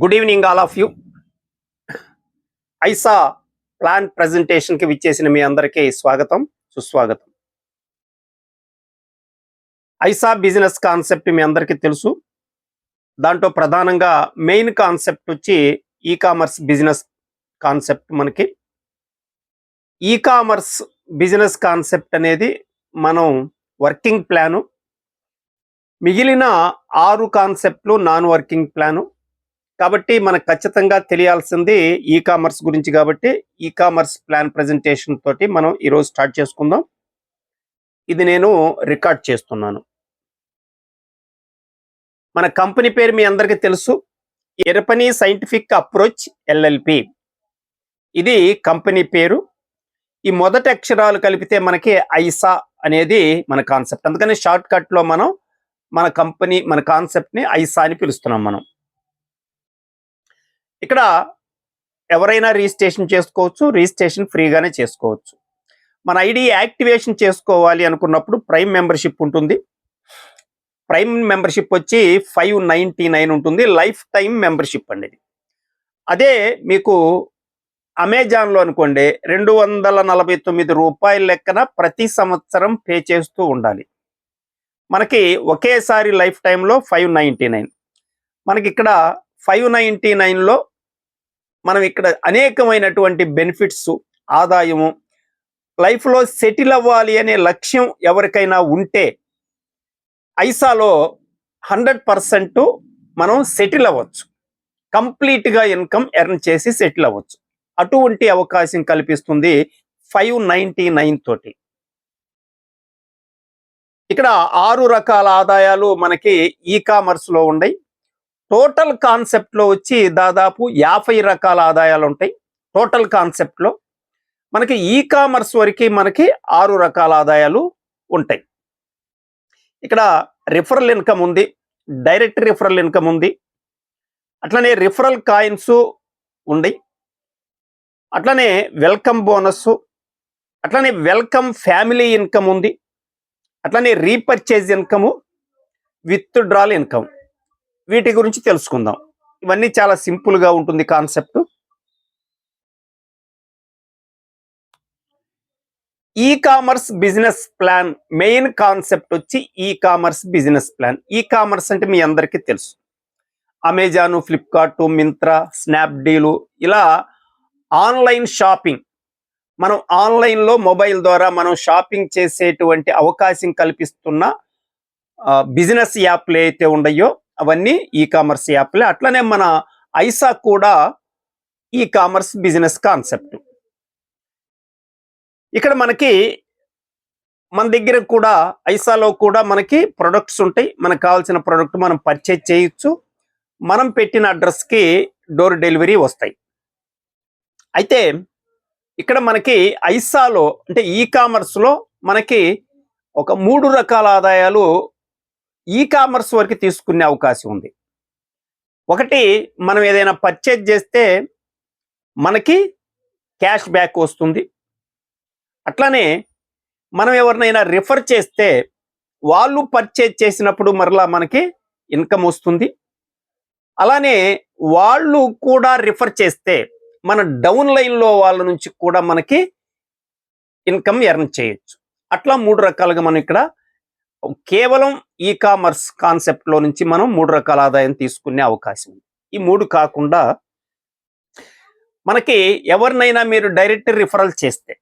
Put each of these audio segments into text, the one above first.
Good evening all of you. ఐసా plan presentation కి విచ్చేసిన మీ అందరికీ స్వాగతం, సుస్వాగతం. ఐసా బిజినెస్ కాన్సెప్ట్ మీ అందరికీ తెలుసు. దాంట్లో ప్రధానంగా మెయిన్ కాన్సెప్ట్ వచ్చి ఈ కామర్స్ బిజినెస్ కాన్సెప్ట్. మనకి ఈ కామర్స్ బిజినెస్ కాన్సెప్ట్ అనేది మనం వర్కింగ్ ప్లాను, మిగిలిన 6 కాన్సెప్ట్లు నాన్ వర్కింగ్ ప్లాను. కాబట్టి మనకు ఖచ్చితంగా తెలియాల్సింది ఈ కామర్స్ గురించి. కాబట్టి ఈ కామర్స్ ప్లాన్ ప్రెజెంటేషన్ తోటి మనం ఈరోజు స్టార్ట్ చేసుకుందాం. ఇది నేను రికార్డ్ చేస్తున్నాను. మన కంపెనీ పేరు మీ అందరికీ తెలుసు, ఎరపని సైంటిఫిక్ అప్రోచ్ ఎల్ఎల్పి. ఇది కంపెనీ పేరు. ఈ మొదటి అక్షరాలు కలిపితే మనకి ఐసా అనేది మన కాన్సెప్ట్. అందుకని షార్ట్ కట్ లో మనం మన కాన్సెప్ట్ ని ఐసా అని పిలుస్తున్నాం. మనం ఇక్కడ ఎవరైనా రిజిస్ట్రేషన్ చేసుకోవచ్చు, రిజిస్ట్రేషన్ ఫ్రీగానే చేసుకోవచ్చు. మన ఐడి యాక్టివేషన్ చేసుకోవాలి అనుకున్నప్పుడు ప్రైమ్ మెంబర్షిప్ ఉంటుంది. ప్రైమ్ మెంబర్షిప్ వచ్చి 599 ఉంటుంది. లైఫ్ టైం మెంబర్షిప్ అనేది. అదే మీకు అమెజాన్లో అనుకోండి 249 రూపాయల లెక్కన ప్రతి సంవత్సరం పే చేస్తూ ఉండాలి. మనకి ఒకేసారి లైఫ్ టైంలో 599. మనకి ఇక్కడ 599లో మనం ఇక్కడ అనేకమైనటువంటి బెనిఫిట్స్, ఆదాయము, లైఫ్లో సెటిల్ అవ్వాలి అనే లక్ష్యం ఎవరికైనా ఉంటే ఐసాలో 100% మనం సెటిల్ అవ్వచ్చు. కంప్లీట్గా ఇన్కమ్ ఎర్న్ చేసి సెటిల్ అవ్వచ్చు. అటువంటి అవకాశం కల్పిస్తుంది 599 తోటి. ఇక్కడ 6 రకాల ఆదాయాలు మనకి ఈ కామర్స్లో ఉన్నాయి. టోటల్ కాన్సెప్ట్లో వచ్చి దాదాపు 50 రకాల ఆదాయాలు ఉంటాయి. టోటల్ కాన్సెప్ట్లో మనకి ఈ కామర్స్ వరకు మనకి 6 రకాల ఆదాయాలు ఉంటాయి. ఇక్కడ రిఫరల్ ఇన్కమ్ ఉంది, డైరెక్ట్ రిఫరల్ ఇన్కమ్ ఉంది, అట్లనే రిఫరల్ కాయిన్స్ ఉంది, అట్లనే వెల్కమ్ బోనస్, అట్లనే వెల్కమ్ ఫ్యామిలీ ఇన్కమ్ ఉంది, అట్లనే repurchase income, withdrawal income. వీటి గురించి తెలుసుకుందాం. ఇవన్నీ చాలా సింపుల్గా ఉంటుంది concept. Ecommerce business plan main concept వచ్చి ecommerce business plan. Ecommerce అంటే మీ అందరికీ తెలుసు, అమెజాన్, ఫ్లిప్కార్ట్, మింత్రా, స్నాప్డీలు, ఇలా ఆన్లైన్ షాపింగ్. మనం ఆన్లైన్లో మొబైల్ ద్వారా మనం షాపింగ్ చేసేటువంటి అవకాశం కల్పిస్తున్న బిజినెస్ యాప్లు అయితే ఉన్నాయో అవన్నీ ఈ కామర్స్ యాప్లే. అట్లనే మన ఐసా కూడా ఈ కామర్స్ బిజినెస్ కాన్సెప్ట్. ఇక్కడ మనకి మన దగ్గర కూడా ఐసాలో కూడా మనకి ప్రొడక్ట్స్ ఉంటాయి. మనకు కావాల్సిన ప్రొడక్ట్ మనం పర్చేజ్ చేయొచ్చు. మనం పెట్టిన అడ్రస్కి డోర్ డెలివరీ వస్తాయి. అయితే ఇక్కడ మనకి ఐసాలో అంటే ఈ కామర్స్లో మనకి ఒక 3 రకాల ఆదాయాలు ఈ కామర్స్ వరకు తీసుకునే అవకాశం ఉంది. ఒకటి, మనం ఏదైనా పర్చేజ్ చేస్తే మనకి క్యాష్ బ్యాక్ వస్తుంది. అట్లానే మనం ఎవరినైనా రిఫర్ చేస్తే వాళ్ళు పర్చేజ్ చేసినప్పుడు మరలా మనకి ఇన్కమ్ వస్తుంది. అలానే వాళ్ళు కూడా రిఫర్ చేస్తే మన డౌన్ లైన్లో వాళ్ళ నుంచి కూడా మనకి ఇన్కమ్ ఎర్న్ చేయొచ్చు. అట్లా 3 రకాలుగా మనం ఇక్కడ కేవలం ఈ కామర్స్ కాన్సెప్ట్లో నుంచి మనం 3 రకాల ఆదాయం తీసుకునే అవకాశం ఉంది. ఈ 3 కాకుండా మనకి ఎవరినైనా మీరు డైరెక్ట్ రిఫరల్ చేస్తే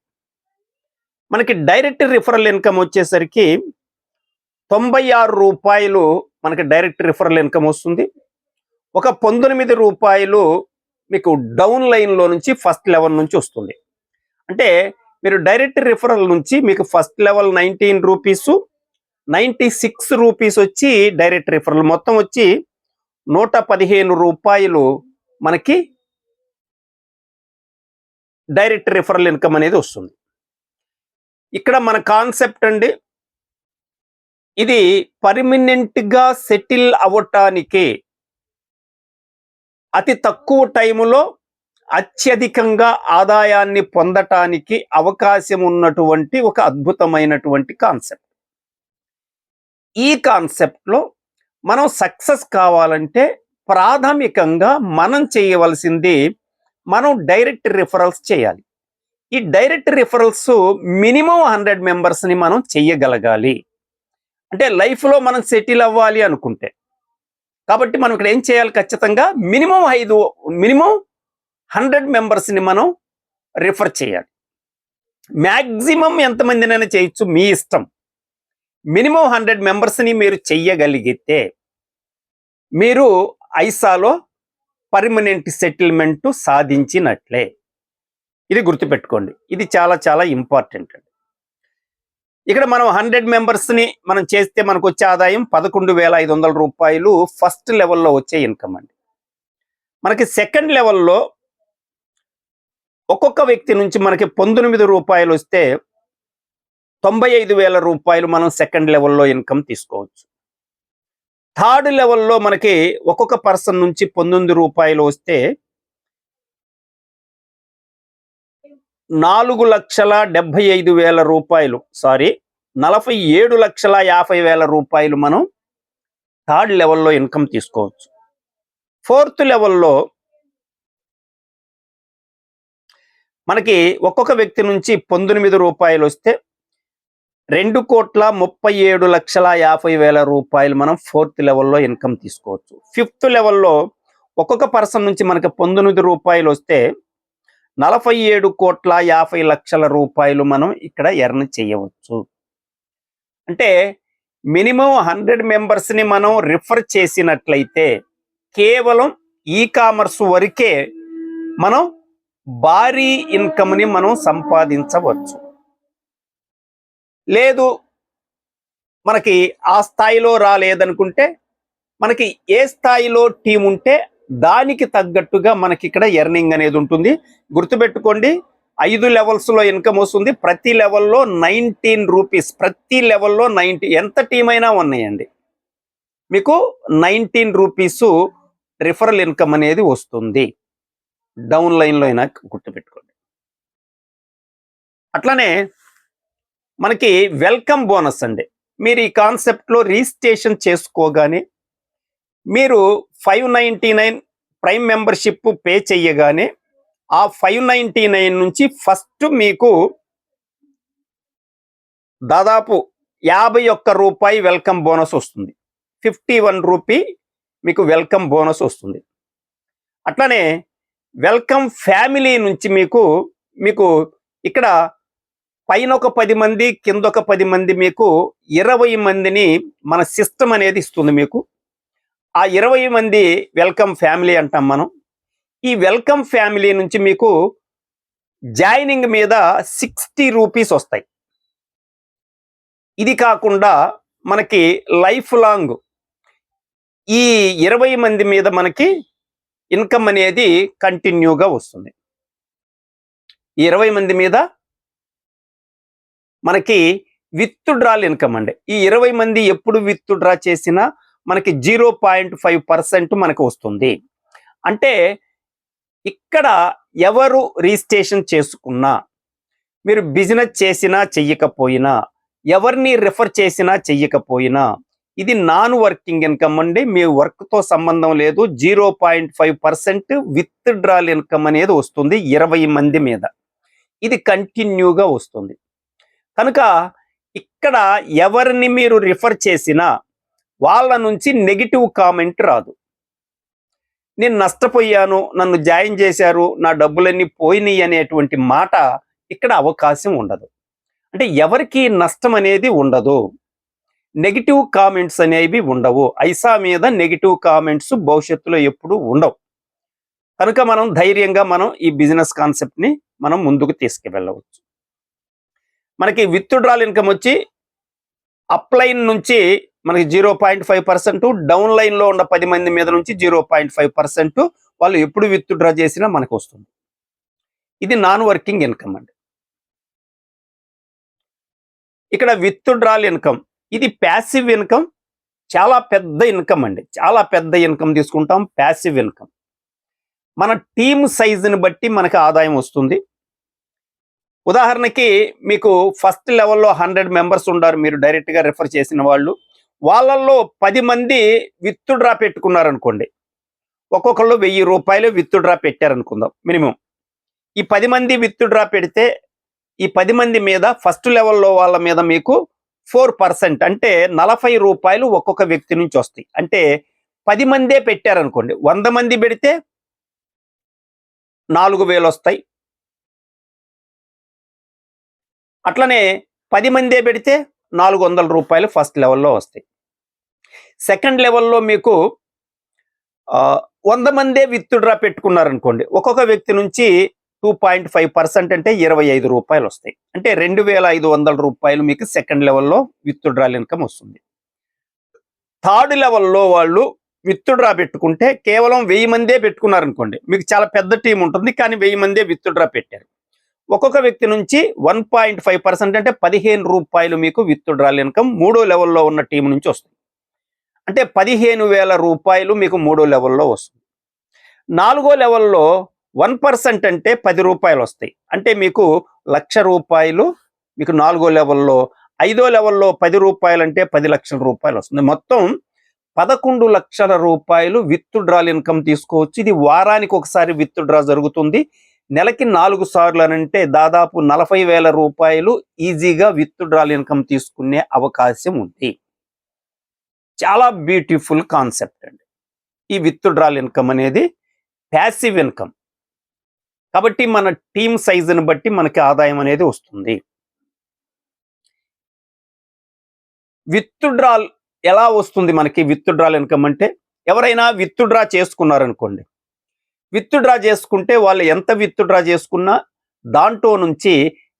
మనకి డైరెక్ట్ రిఫరల్ ఇన్కమ్ వచ్చేసరికి 96 రూపాయలు మనకి డైరెక్ట్ రిఫరల్ ఇన్కమ్ వస్తుంది. ఒక 19 రూపాయలు మీకు డౌన్ లైన్లో నుంచి ఫస్ట్ లెవెల్ నుంచి వస్తుంది. అంటే మీరు డైరెక్ట్ రిఫరల్ నుంచి మీకు ఫస్ట్ లెవెల్ 19 రూపీసు, 96 రూపీస్ వచ్చి డైరెక్ట్ రిఫరల్, మొత్తం వచ్చి 115 రూపాయలు మనకి డైరెక్ట్ రిఫరల్ ఇన్కమ్ అనేది వస్తుంది. ఇక్కడ మన కాన్సెప్ట్ అండి, ఇది పర్మనెంట్గా సెటిల్ అవ్వటానికి అతి తక్కువ టైములో అత్యధికంగా ఆదాయాన్ని పొందటానికి అవకాశం ఉన్నటువంటి ఒక అద్భుతమైనటువంటి కాన్సెప్ట్. ఈ కాన్సెప్ట్లో మనం సక్సెస్ కావాలంటే ప్రాథమికంగా మనం చేయవలసింది మనం డైరెక్ట్ రిఫరల్స్ చేయాలి. ఈ డైరెక్ట్ రిఫరల్స్ మినిమం 100 మెంబర్స్ని మనం చెయ్యగలగాలి. అంటే లైఫ్లో మనం సెటిల్ అవ్వాలి అనుకుంటే. కాబట్టి మనం ఇక్కడ ఏం చేయాలి, ఖచ్చితంగా మినిమం 100 మెంబర్స్ని మనం రిఫర్ చేయాలి. మ్యాక్సిమం ఎంతమందినైనా చేయొచ్చు, మీ ఇష్టం. మినిమం 100 మెంబర్స్ని మీరు చెయ్యగలిగితే మీరు ఐసాలో పర్మనెంట్ సెటిల్మెంట్ సాధించినట్లే. ఇది గుర్తుపెట్టుకోండి, ఇది చాలా చాలా ఇంపార్టెంట్ అండి. ఇక్కడ మనం 100 మెంబర్స్ని మనం చేస్తే మనకు వచ్చే ఆదాయం 11,500 రూపాయలు ఫస్ట్ లెవెల్లో వచ్చే ఇన్కమ్ అండి. మనకి సెకండ్ లెవెల్లో ఒక్కొక్క వ్యక్తి నుంచి మనకి 19 రూపాయలు వస్తే 95,000 రూపాయలు మనం సెకండ్ లెవెల్లో ఇన్కమ్ తీసుకోవచ్చు. థర్డ్ లెవెల్లో మనకి ఒక్కొక్క పర్సన్ నుంచి 19 రూపాయలు వస్తే 4,75,000 రూపాయలు, 47,50,000 రూపాయలు మనం థర్డ్ లెవెల్లో ఇన్కమ్ తీసుకోవచ్చు. ఫోర్త్ లెవెల్లో మనకి ఒక్కొక్క వ్యక్తి నుంచి 19 రూపాయలు వస్తే 2,37,50,000 రూపాయలు మనం ఫోర్త్ లెవెల్లో ఇన్కమ్ తీసుకోవచ్చు. ఫిఫ్త్ లెవెల్లో ఒక్కొక్క పర్సన్ నుంచి మనకి 19 రూపాయలు వస్తే 47,50,00,000 రూపాయలు మనం ఇక్కడ ఎర్న్ చేయవచ్చు. అంటే మినిమం 100 మెంబర్స్ని మనం రిఫర్ చేసినట్లయితే కేవలం ఈ కామర్స్ వరకే మనం భారీ ఇన్కమ్ని మనం సంపాదించవచ్చు. లేదు మనకి ఆ స్థాయిలో రాలేదనుకుంటే మనకి ఏ స్థాయిలో టీం ఉంటే దానికి తగ్గట్టుగా మనకి ఇక్కడ ఎర్నింగ్ అనేది ఉంటుంది. గుర్తుపెట్టుకోండి, 5 లెవెల్స్లో ఇన్కమ్ వస్తుంది. ప్రతి లెవెల్లో 19 రూపీస్, ప్రతి లెవెల్లో 90, ఎంత టీం అయినా ఉన్నాయండి, మీకు 19 రూపీస్ రిఫరల్ ఇన్కమ్ అనేది వస్తుంది. డౌన్ లైన్లో అయినా గుర్తుపెట్టుకోండి. అట్లానే మనకి వెల్కమ్ బోనస్ అండి. మీరు ఈ కాన్సెప్ట్లో రిజిస్ట్రేషన్ చేసుకోగానే మీరు 599 ప్రైమ్ మెంబర్షిప్ పే చెయ్యగానే ఆ 599 నుంచి ఫస్ట్ మీకు దాదాపు 51 రూపాయి వెల్కమ్ బోనస్ వస్తుంది. 51 రూపీ మీకు వెల్కమ్ బోనస్ వస్తుంది. అట్లానే వెల్కమ్ ఫ్యామిలీ నుంచి మీకు ఇక్కడ పైన ఒక 10 మంది, కింద ఒక 10 మంది, మీకు 20 మందిని మన సిస్టమ్ అనేది ఇస్తుంది. మీకు ఆ 20 మంది వెల్కమ్ ఫ్యామిలీ అంటాం మనం. ఈ వెల్కమ్ ఫ్యామిలీ నుంచి మీకు జాయినింగ్ మీద 60 రూపీస్ వస్తాయి. ఇది కాకుండా మనకి లైఫ్ లాంగ్ ఈ 20 మంది మీద మనకి ఇన్కమ్ అనేది కంటిన్యూగా వస్తుంది. ఈ 20 మంది మీద మనకి విత్ డ్రాల్ ఇన్కమ్ అండి. ఈ 20 మంది ఎప్పుడు విత్ డ్రా చేసినా మనకి 0.5% మనకు వస్తుంది. అంటే ఇక్కడ ఎవరు రిజిస్ట్రేషన్ చేసుకున్నా, మీరు బిజినెస్ చేసినా చెయ్యకపోయినా, ఎవరిని రిఫర్ చేసినా చెయ్యకపోయినా, ఇది నాన్ వర్కింగ్ ఇన్కమ్ అండి. మీ వర్క్తో సంబంధం లేదు. 0.5% విత్ డ్రాల్ ఇన్కమ్ అనేది వస్తుంది 20 మంది మీద. ఇది కంటిన్యూగా వస్తుంది. కనుక ఇక్కడ ఎవరిని మీరు రిఫర్ చేసినా వాళ్ళ నుంచి నెగిటివ్ కామెంట్ రాదు. నేను నష్టపోయాను, నన్ను జాయిన్ చేశారు, నా డబ్బులన్నీ పోయినాయి అనేటువంటి మాట ఇక్కడ అవకాశం ఉండదు. అంటే ఎవరికి నష్టం అనేది ఉండదు. నెగిటివ్ కామెంట్స్ అనేవి ఉండవు. ఐసా మీద నెగిటివ్ కామెంట్స్ భవిష్యత్తులో ఎప్పుడు ఉండవు. కనుక మనం ధైర్యంగా మనం ఈ బిజినెస్ కాన్సెప్ట్ని మనం ముందుకు తీసుకువెళ్ళవచ్చు. మనకి విత్ డ్రాల్ ఇన్కమ్ వచ్చి అప్లైన్ నుంచి మనకి 0.5%, డౌన్ లైన్లో ఉన్న 10 మంది మీద నుంచి 0.5% వాళ్ళు ఎప్పుడు విత్ డ్రా చేసినా మనకు వస్తుంది. ఇది నాన్ వర్కింగ్ ఇన్కమ్ అండి. ఇక్కడ విత్ డ్రాల్ ఇన్కమ్, ఇది ప్యాసివ్ ఇన్కమ్. చాలా పెద్ద ఇన్కమ్ అండి, చాలా పెద్ద ఇన్కమ్ తీసుకుంటాం. ప్యాసివ్ ఇన్కమ్ మన టీమ్ సైజుని బట్టి మనకు ఆదాయం వస్తుంది. ఉదాహరణకి మీకు ఫస్ట్ లెవెల్లో 100 మెంబర్స్ ఉన్నారు, మీరు డైరెక్ట్గా రిఫర్ చేసిన వాళ్ళు. వాళ్ళల్లో 10 మంది విత్ డ్రా పెట్టుకున్నారనుకోండి, ఒక్కొక్కళ్ళు 1000 రూపాయలు విత్డ్రా పెట్టారనుకుందాం మినిమం. ఈ 10 మంది విత్డ్రా పెడితే ఈ 10 మంది మీద ఫస్ట్ లెవెల్‌లో వాళ్ళ మీద మీకు 4% అంటే 40 రూపాయలు ఒక్కొక్క వ్యక్తి నుంచి వస్తాయి. అంటే 10 మందే పెట్టారనుకోండి. 100 మంది పెడితే 4000 వస్తాయి. అట్లనే 10 మందే పెడితే 400 రూపాయలు ఫస్ట్ లెవెల్‌లో వస్తాయి. సెకండ్ లెవెల్‌లో మీకు 100 మందే విత్డ్రా పెట్టుకున్నారనుకోండి. ఒక్కొక్క వ్యక్తి నుంచి 2.5% అంటే 25 రూపాయలు వస్తాయి. అంటే 2500 రూపాయలు మీకు సెకండ్ లెవెల్‌లో విత్డ్రాల్ ఇన్కమ్ వస్తుంది. థర్డ్ లెవెల్‌లో వాళ్ళు విత్డ్రా పెట్టుకుంటే కేవలం 1000 మందే పెట్టుకున్నారనుకోండి. మీకు చాలా పెద్ద టీం ఉంటుంది. కానీ 1000 మందే విత్డ్రా పెట్టారు. ఒక్కొక్క వ్యక్తి నుంచి 1.5% అంటే 15 రూపాయలు మీకు విత్డ్రాల్ ఇన్కమ్ మూడో లెవెల్లో ఉన్న టీం నుంచి వస్తుంది. అంటే 15,000 రూపాయలు మీకు మూడో లెవెల్లో వస్తుంది. నాలుగో లెవెల్లో 1% అంటే 10 రూపాయలు వస్తాయి. అంటే మీకు 1,00,000 రూపాయలు మీకు నాలుగో లెవెల్లో. ఐదో లెవెల్లో 10 రూపాయలు అంటే 10 లక్షల రూపాయలు వస్తుంది. మొత్తం 11 లక్షల రూపాయలు విత్డ్రాల్ ఇన్కమ్ తీసుకోవచ్చు. ఇది వారానికి ఒకసారి విత్డ్రా జరుగుతుంది. నెలకి 4 సార్లు అనంటే దాదాపు 40,000 రూపాయలు ఈజీగా విత్డ్రాల్ ఇన్కమ్ తీసుకునే అవకాశం ఉంది. చాలా బ్యూటిఫుల్ కాన్సెప్ట్ అండి ఈ విత్డ్రాల్ ఇన్కమ్ అనేది. ప్యాసివ్ ఇన్కమ్ కాబట్టి మన టీమ్ సైజుని బట్టి మనకి ఆదాయం అనేది వస్తుంది. విత్డ్రాల్ ఎలా వస్తుంది మనకి? విత్డ్రాల్ ఇన్కమ్ అంటే ఎవరైనా విత్డ్రా చేసుకున్నారనుకోండి. విత్డ్రా చేసుకుంటే వాళ్ళు ఎంత విత్డ్రా చేసుకున్నా దాంట్లో నుంచి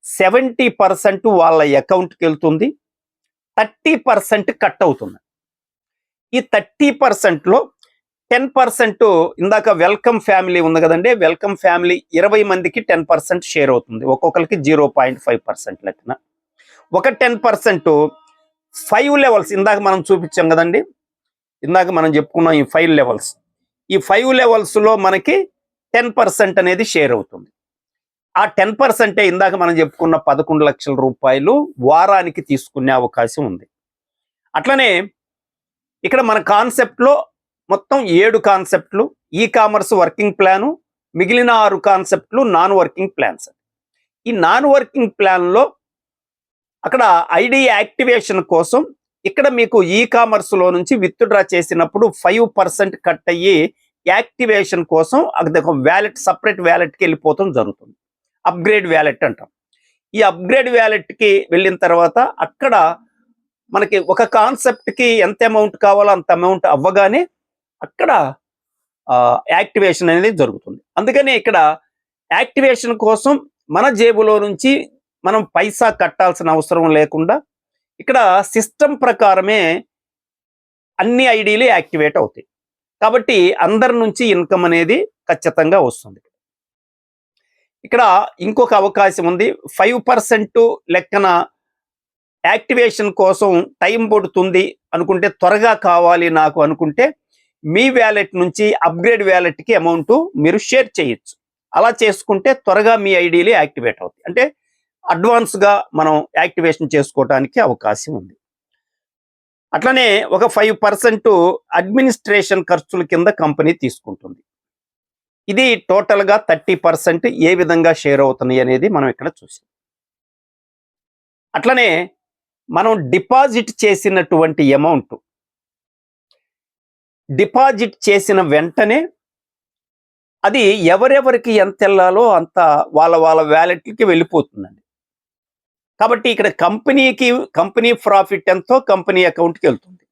70% వాళ్ళ అకౌంట్కి వెళ్తుంది, 30% కట్ అవుతుంది. ఈ 30%లో 10% ఇందాక వెల్కమ్ ఫ్యామిలీ ఉంది కదండి, వెల్కమ్ ఫ్యామిలీ 20 మందికి 10% షేర్ అవుతుంది. ఒక్కొక్కరికి 0.5% లెక్కన. ఒక 10% 5 లెవెల్స్ ఇందాక మనం చూపించాం కదండి, ఇందాక మనం చెప్పుకున్నాం ఈ 5 లెవెల్స్. ఈ 5 లెవెల్స్లో మనకి 10% అనేది షేర్ అవుతుంది. ఆ 10% ఇందాక మనం చెప్పుకున్న 11 లక్షల రూపాయలు వారానికి తీసుకునే అవకాశం ఉంది. అట్లనే ఇక్కడ మన కాన్సెప్ట్లో మొత్తం 7 కాన్సెప్ట్లు. ఈ కామర్స్ వర్కింగ్ ప్లాను, మిగిలిన 6 కాన్సెప్ట్లు నాన్ వర్కింగ్ ప్లాన్స్. ఈ నాన్ వర్కింగ్ ప్లాన్లో అక్కడ ఐడి యాక్టివేషన్ కోసం ఇక్కడ మీకు ఈ కామర్స్లో నుంచి విత్డ్రా చేసినప్పుడు 5% కట్ అయ్యి యాక్టివేషన్ కోసం అది ఒక వ్యాలెట్, సపరేట్ వ్యాలెట్కి వెళ్ళిపోవడం జరుగుతుంది. అప్గ్రేడ్ వ్యాలెట్ అంటాం. ఈ అప్గ్రేడ్ వ్యాలెట్కి వెళ్ళిన తర్వాత అక్కడ మనకి ఒక కాన్సెప్ట్కి ఎంత అమౌంట్ కావాలో అంత అమౌంట్ అవ్వగానే అక్కడ యాక్టివేషన్ అనేది జరుగుతుంది. అందుకని ఇక్కడ యాక్టివేషన్ కోసం మన జేబులో నుంచి మనం పైసా కట్టాల్సిన అవసరం లేకుండా ఇక్కడ సిస్టమ్ ప్రకారమే అన్ని ఐడీలు యాక్టివేట్ అవుతాయి. కాబట్టి అందరి నుంచి ఇన్కమ్ అనేది ఖచ్చితంగా వస్తుంది. ఇక్కడ ఇంకొక అవకాశం ఉంది. 5% లెక్కన యాక్టివేషన్ కోసం టైం పడుతుంది అనుకుంటే, త్వరగా కావాలి నాకు అనుకుంటే మీ వ్యాలెట్ నుంచి అప్గ్రేడ్ వ్యాలెట్కి అమౌంట్ మీరు షేర్ చేయొచ్చు. అలా చేసుకుంటే త్వరగా మీ ఐడీలు యాక్టివేట్ అవుతాయి. అంటే అడ్వాన్స్గా మనం యాక్టివేషన్ చేసుకోవడానికి అవకాశం ఉంది. అట్లనే ఒక 5% అడ్మినిస్ట్రేషన్ ఖర్చుల కింద కంపెనీ తీసుకుంటుంది. ఇది టోటల్గా 30% ఏ విధంగా షేర్ అవుతున్నాయి అనేది మనం ఇక్కడ చూసాం. అట్లనే మనం డిపాజిట్ చేసినటువంటి అమౌంట్ డిపాజిట్ చేసిన వెంటనే అది ఎవరెవరికి ఎంత వెళ్ళాలో అంత వాళ్ళ వ్యాలెట్కి వెళ్ళిపోతుందండి. కాబట్టి ఇక్కడ కంపెనీ ప్రాఫిట్ ఎంతో కంపెనీ అకౌంట్కి వెళ్తుంది.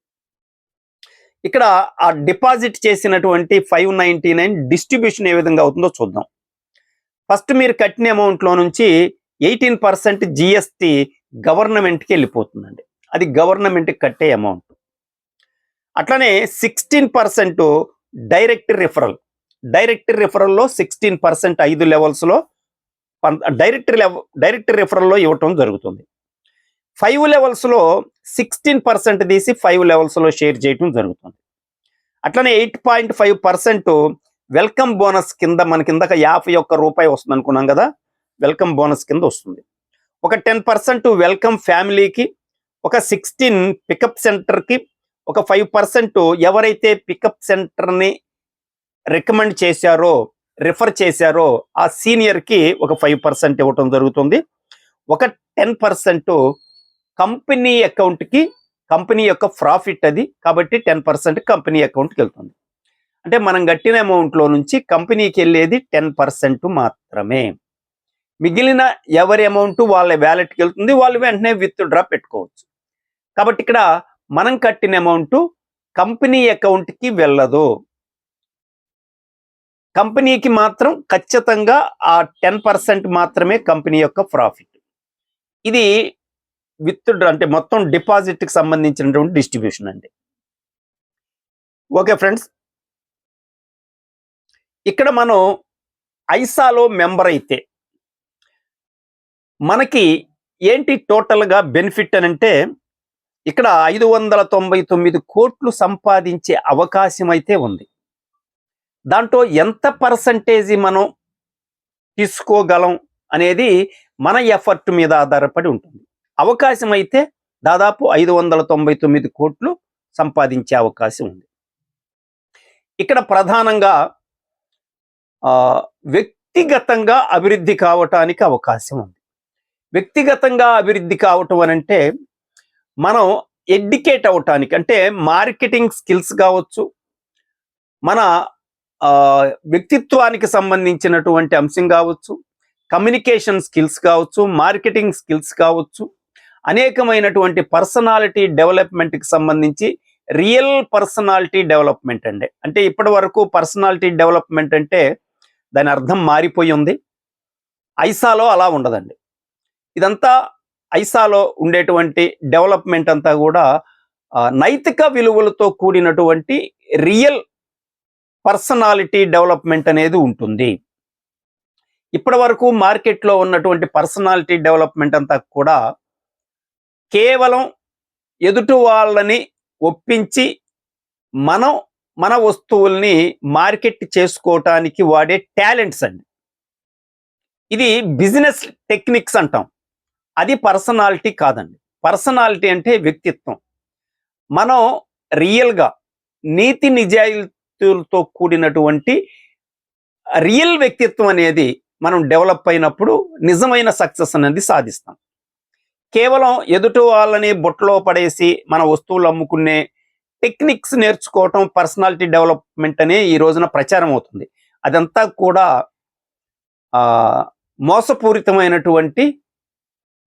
ఇక్కడ ఆ డిపాజిట్ చేసినటువంటి 599 డిస్ట్రిబ్యూషన్ ఏ విధంగా అవుతుందో చూద్దాం. ఫస్ట్ మీరు కట్టిన అమౌంట్లో నుంచి 18% జిఎస్టి గవర్నమెంట్కి వెళ్ళిపోతుందండి. అది గవర్నమెంట్కి కట్టే అమౌంట్. అట్లనే 16% డైరెక్ట్ రిఫరల్లో 16% 5 లెవెల్స్లో డైరెక్ట్ రిఫరల్లో ఇవ్వటం జరుగుతుంది. 5 లెవెల్స్లో 16% తీసి 5 లెవెల్స్లో షేర్ చేయటం జరుగుతుంది. అట్లనే 8.5% వెల్కమ్ బోనస్ కింద మనకి ఇందాక 51 రూపాయి వస్తుంది అనుకున్నాం కదా, వెల్కమ్ బోనస్ కింద వస్తుంది. ఒక 10% వెల్కమ్ ఫ్యామిలీకి, ఒక 16 పికప్ సెంటర్కి, ఒక 5% ఎవరైతే పికప్ సెంటర్ని రికమెండ్ చేశారో, రిఫర్ చేశారో ఆ సీనియర్కి ఒక 5% ఇవ్వటం జరుగుతుంది. ఒక 10% కంపెనీ అకౌంట్కి, కంపెనీ యొక్క ప్రాఫిట్ అది కాబట్టి 10% కంపెనీ అకౌంట్కి వెళ్తుంది. అంటే మనం కట్టిన అమౌంట్లో నుంచి కంపెనీకి వెళ్ళేది 10% మాత్రమే. మిగిలిన ఎవరి అమౌంట్ వాళ్ళ వ్యాలెట్కి వెళ్తుంది, వాళ్ళు వెంటనే విత్డ్రా పెట్టుకోవచ్చు. కాబట్టి ఇక్కడ మనం కట్టిన అమౌంట్ కంపెనీ అకౌంట్కి వెళ్ళదు, కంపెనీకి మాత్రం ఖచ్చితంగా ఆ 10% మాత్రమే కంపెనీ యొక్క ప్రాఫిట్. ఇది విత్డ్రా అంటే మొత్తం డిపాజిట్కి సంబంధించినటువంటి డిస్ట్రిబ్యూషన్ అండి. ఓకే ఫ్రెండ్స్, ఇక్కడ మనం ఐసాలో మెంబర్ అయితే మనకి ఏంటి టోటల్గా బెనిఫిట్ అని అంటే, ఇక్కడ 599 కోట్లు సంపాదించే అవకాశం అయితే ఉంది. దాంట్లో ఎంత పర్సంటేజీ మనం తీసుకోగలం అనేది మన ఎఫర్ట్ మీద ఆధారపడి ఉంటుంది. అవకాశం అయితే దాదాపు 599 కోట్లు సంపాదించే అవకాశం ఉంది. ఇక్కడ ప్రధానంగా వ్యక్తిగతంగా అభివృద్ధి కావటానికి అవకాశం ఉంది. వ్యక్తిగతంగా అభివృద్ధి కావటం అని అంటే మనం ఎడ్యుకేట్ అవటానికి, అంటే మార్కెటింగ్ స్కిల్స్ కావచ్చు, మన వ్యక్తిత్వానికి సంబంధించినటువంటి అంశం కావచ్చు, కమ్యూనికేషన్ స్కిల్స్ కావచ్చు, మార్కెటింగ్ స్కిల్స్ కావచ్చు, అనేకమైనటువంటి పర్సనాలిటీ డెవలప్మెంట్కి సంబంధించి రియల్ పర్సనాలిటీ డెవలప్మెంట్ అండి. అంటే ఇప్పటి వరకు పర్సనాలిటీ డెవలప్మెంట్ అంటే దాని అర్థం మారిపోయి ఉంది. ఐసాలో అలా ఉండదండి. ఇదంతా ఐసాలో ఉండేటువంటి డెవలప్మెంట్ అంతా కూడా నైతిక విలువలతో కూడినటువంటి రియల్ పర్సనాలిటీ డెవలప్మెంట్ అనేది ఉంటుంది. ఇప్పటి వరకు మార్కెట్లో ఉన్నటువంటి పర్సనాలిటీ డెవలప్మెంట్ అంతా కూడా కేవలం ఎదుటి వాళ్ళని ఒప్పించి మన వస్తువుల్ని మార్కెట్ చేసుకోవటానికి వాడే టాలెంట్స్ అండి. ఇది బిజినెస్ టెక్నిక్స్ అంటాం, అది పర్సనాలిటీ కాదండి. పర్సనాలిటీ అంటే వ్యక్తిత్వం. మనం రియల్గా నీతి నిజాయితీలతో కూడినటువంటి రియల్ వ్యక్తిత్వం అనేది మనం డెవలప్ అయినప్పుడు నిజమైన సక్సెస్ అనేది సాధిస్తాం. కేవలం ఎదుటి వాళ్ళని బొట్టలో పడేసి మన వస్తువులు అమ్ముకునే టెక్నిక్స్ నేర్చుకోవటం పర్సనాలిటీ డెవలప్మెంట్ అనే ఈ రోజున ప్రచారం అవుతుంది. అదంతా కూడా మోసపూరితమైనటువంటి,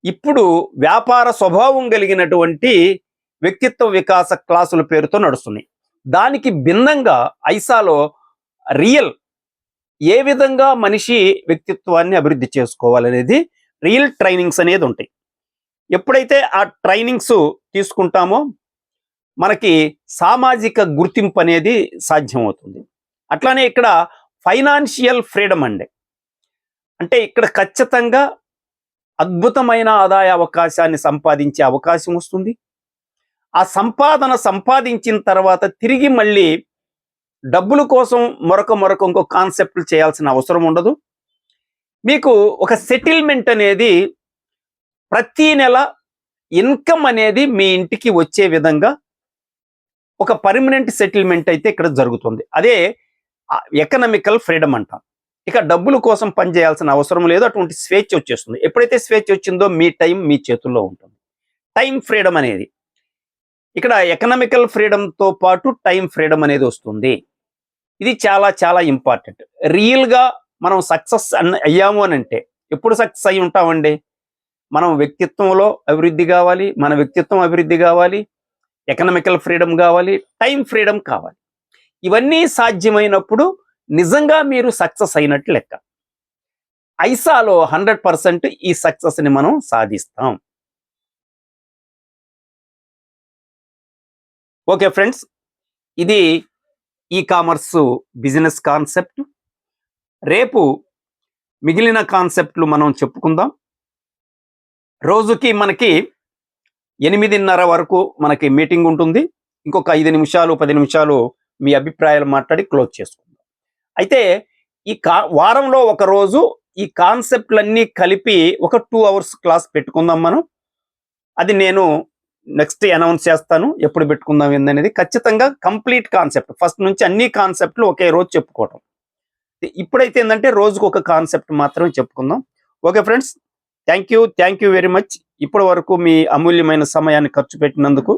ఇప్పుడు వ్యాపార స్వభావం కలిగినటువంటి వ్యక్తిత్వ వికాస క్లాసుల పేరుతో నడుస్తున్నాయి. దానికి భిన్నంగా ఐసాలో రియల్ ఏ విధంగా మనిషి వ్యక్తిత్వాన్ని అభివృద్ధి చేసుకోవాలనేది రియల్ ట్రైనింగ్స్ అనేది ఉంటాయి. ఎప్పుడైతే ఆ ట్రైనింగ్స్ తీసుకుంటామో మనకి సామాజిక గుర్తింపు అనేది సాధ్యమవుతుంది. అట్లానే ఇక్కడ ఫైనాన్షియల్ ఫ్రీడమ్ అండి. అంటే ఇక్కడ ఖచ్చితంగా అద్భుతమైన ఆదాయ అవకాశాన్ని సంపాదించే అవకాశం వస్తుంది. ఆ సంపాదన సంపాదించిన తర్వాత తిరిగి మళ్ళీ డబ్బుల కోసం మరొక ఇంకో కాన్సెప్ట్లు చేయాల్సిన అవసరం ఉండదు. మీకు ఒక సెటిల్మెంట్ అనేది ప్రతి నెల ఇన్కమ్ అనేది మీ ఇంటికి వచ్చే విధంగా ఒక పర్మనెంట్ సెటిల్మెంట్ అయితే ఇక్కడ జరుగుతుంది. అదే ఎకనామికల్ ఫ్రీడమ్ అంటాం. ఇక డబ్బుల కోసం పనిచేయాల్సిన అవసరం లేదు, అటువంటి స్వేచ్ఛ వచ్చేస్తుంది. ఎప్పుడైతే స్వేచ్ఛ వచ్చిందో మీ టైం మీ చేతుల్లో ఉంటుంది. టైం ఫ్రీడమ్ అనేది ఇక్కడ ఎకనామికల్ ఫ్రీడమ్తో పాటు టైం ఫ్రీడమ్ అనేది వస్తుంది. ఇది చాలా చాలా ఇంపార్టెంట్. రియల్గా మనం సక్సెస్ అయ్యాము అని అంటే ఎప్పుడు సక్సెస్ అయి ఉంటామండి? మనం వ్యక్తిత్వంలో అభివృద్ధి కావాలి, మన వ్యక్తిత్వం అభివృద్ధి కావాలి, ఎకనామికల్ ఫ్రీడమ్ కావాలి, టైం ఫ్రీడమ్ కావాలి. ఇవన్నీ సాధ్యమైనప్పుడు నిజంగా మీరు సక్సెస్ అయినట్టు లెక్క. ఐసాలో 100% ఈ సక్సెస్ని మనం సాధిస్తాం. ఓకే ఫ్రెండ్స్, ఇది ఈ కామర్స్ బిజినెస్ కాన్సెప్ట్. రేపు మిగిలిన కాన్సెప్ట్లు మనం చెప్పుకుందాం. రోజుకి మనకి 8:30 వరకు మనకి మీటింగ్ ఉంటుంది. ఇంకొక 5 నిమిషాలు 10 నిమిషాలు మీ అభిప్రాయాలు మాట్లాడి క్లోజ్ చేసుకుందాం. అయితే ఈ వారంలో ఒక రోజు ఈ కాన్సెప్ట్లన్నీ కలిపి ఒక 2 hours క్లాస్ పెట్టుకుందాం మనం. అది నేను నెక్స్ట్ అనౌన్స్ చేస్తాను ఎప్పుడు పెట్టుకుందాం ఏందనేది. ఖచ్చితంగా కంప్లీట్ కాన్సెప్ట్ ఫస్ట్ నుంచి అన్ని కాన్సెప్ట్లు ఒకే రోజు చెప్పుకోవటం. ఇప్పుడైతే ఏంటంటే రోజుకు ఒక కాన్సెప్ట్ మాత్రమే చెప్పుకుందాం. Okay friends, thank you very much. ఇప్పటి వరకు మీ అమూల్యమైన సమయాన్ని ఖర్చు పెట్టినందుకు.